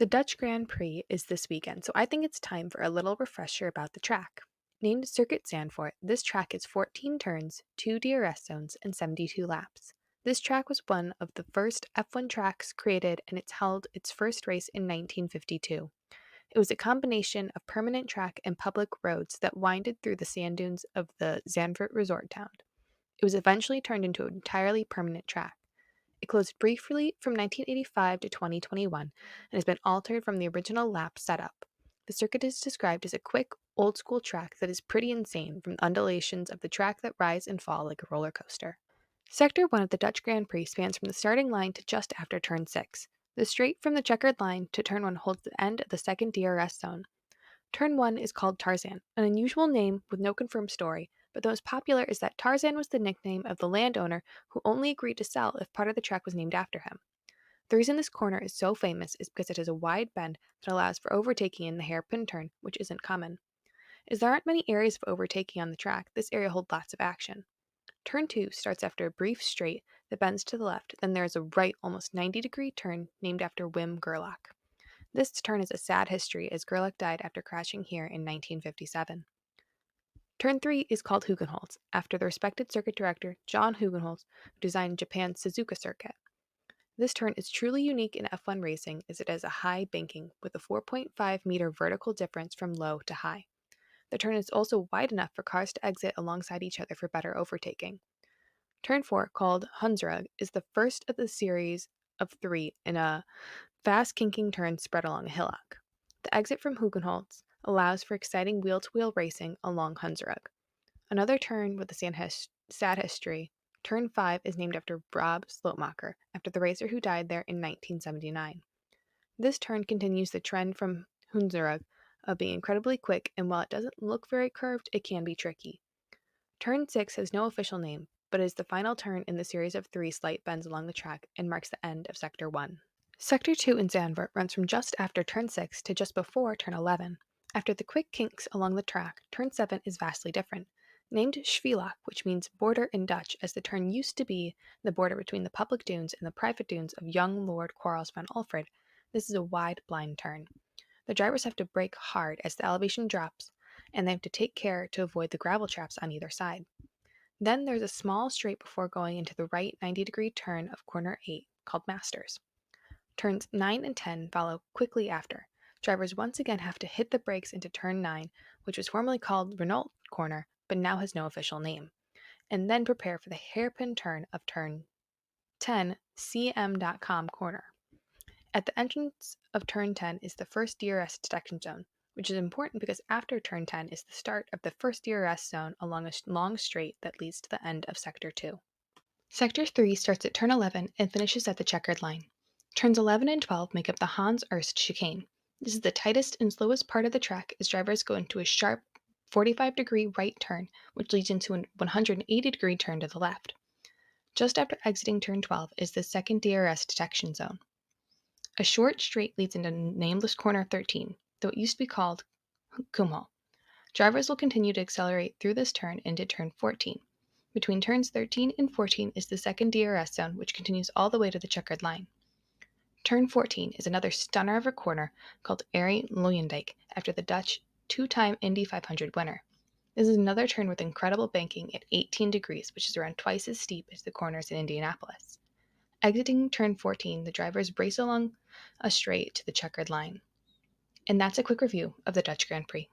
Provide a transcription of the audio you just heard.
The Dutch Grand Prix is this weekend, so I think it's time for a little refresher about the track. Named Circuit Zandvoort, this track is 14 turns, 2 DRS zones, and 72 laps. This track was one of the first F1 tracks created, and it's held its first race in 1952. It was a combination of permanent track and public roads that winded through the sand dunes of the Zandvoort resort town. It was eventually turned into an entirely permanent track. It closed briefly from 1985 to 2021 and has been altered from the original lap setup. The circuit is described as a quick, old-school track that is pretty insane, from the undulations of the track that rise and fall like a roller coaster. Sector 1 of the Dutch Grand Prix spans from the starting line to just after turn 6. The straight from the checkered line to turn 1 holds the end of the second DRS zone. Turn 1 is called Tarzan, an unusual name with no confirmed story, but the most popular is that Tarzan was the nickname of the landowner who only agreed to sell if part of the track was named after him. The reason this corner is so famous is because it has a wide bend that allows for overtaking in the hairpin turn, which isn't common. As there aren't many areas of overtaking on the track, this area holds lots of action. Turn 2 starts after a brief straight that bends to the left, then there is a right almost 90-degree turn named after Wim Gerlach. This turn is a sad history as Gerlach died after crashing here in 1957. Turn 3 is called Hugenholz, after the respected circuit director John Hugenholz, who designed Japan's Suzuka circuit. This turn is truly unique in F1 racing as it has a high banking with a 4.5-meter vertical difference from low to high. The turn is also wide enough for cars to exit alongside each other for better overtaking. Turn 4, called Hunsrug, is the first of the series of 3 in a fast kinking turn spread along a hillock. The exit from Hugenholz allows for exciting wheel-to-wheel racing along Hunsrug. Another turn with a sad history, Turn 5 is named after Rob Slotemacher, after the racer who died there in 1979. This turn continues the trend from Hunsrug of being incredibly quick, and while it doesn't look very curved, it can be tricky. Turn 6 has no official name, but is the final turn in the series of 3 slight bends along the track and marks the end of Sector 1. Sector 2 in Zandvoort runs from just after Turn 6 to just before Turn 11. After the quick kinks along the track, Turn 7 is vastly different. Named Schwielach, which means border in Dutch, as the turn used to be the border between the public dunes and the private dunes of young Lord Quarles van Alfred, this is a wide, blind turn. The drivers have to brake hard as the elevation drops, and they have to take care to avoid the gravel traps on either side. Then there's a small straight before going into the right 90-degree turn of corner 8, called Masters. Turns 9 and 10 follow quickly after. Drivers once again have to hit the brakes into turn 9, which was formerly called Renault Corner, but now has no official name, and then prepare for the hairpin turn of turn 10, cm.com corner. At the entrance of turn 10 is the first DRS detection zone, which is important because after turn 10 is the start of the first DRS zone along a long straight that leads to the end of Sector 2. Sector 3 starts at turn 11 and finishes at the checkered line. Turns 11 and 12 make up the Hans Erst chicane. This is the tightest and slowest part of the track as drivers go into a sharp 45-degree right turn, which leads into a 180-degree turn to the left. Just after exiting turn 12 is the second DRS detection zone. A short straight leads into nameless corner 13, though it used to be called Kumhal. Drivers will continue to accelerate through this turn into turn 14. Between turns 13 and 14 is the second DRS zone, which continues all the way to the checkered line. Turn 14 is another stunner of a corner called Arie Luijendijk, after the Dutch two-time Indy 500 winner. This is another turn with incredible banking at 18 degrees, which is around twice as steep as the corners in Indianapolis. Exiting turn 14, the drivers race along a straight to the checkered line. And that's a quick review of the Dutch Grand Prix.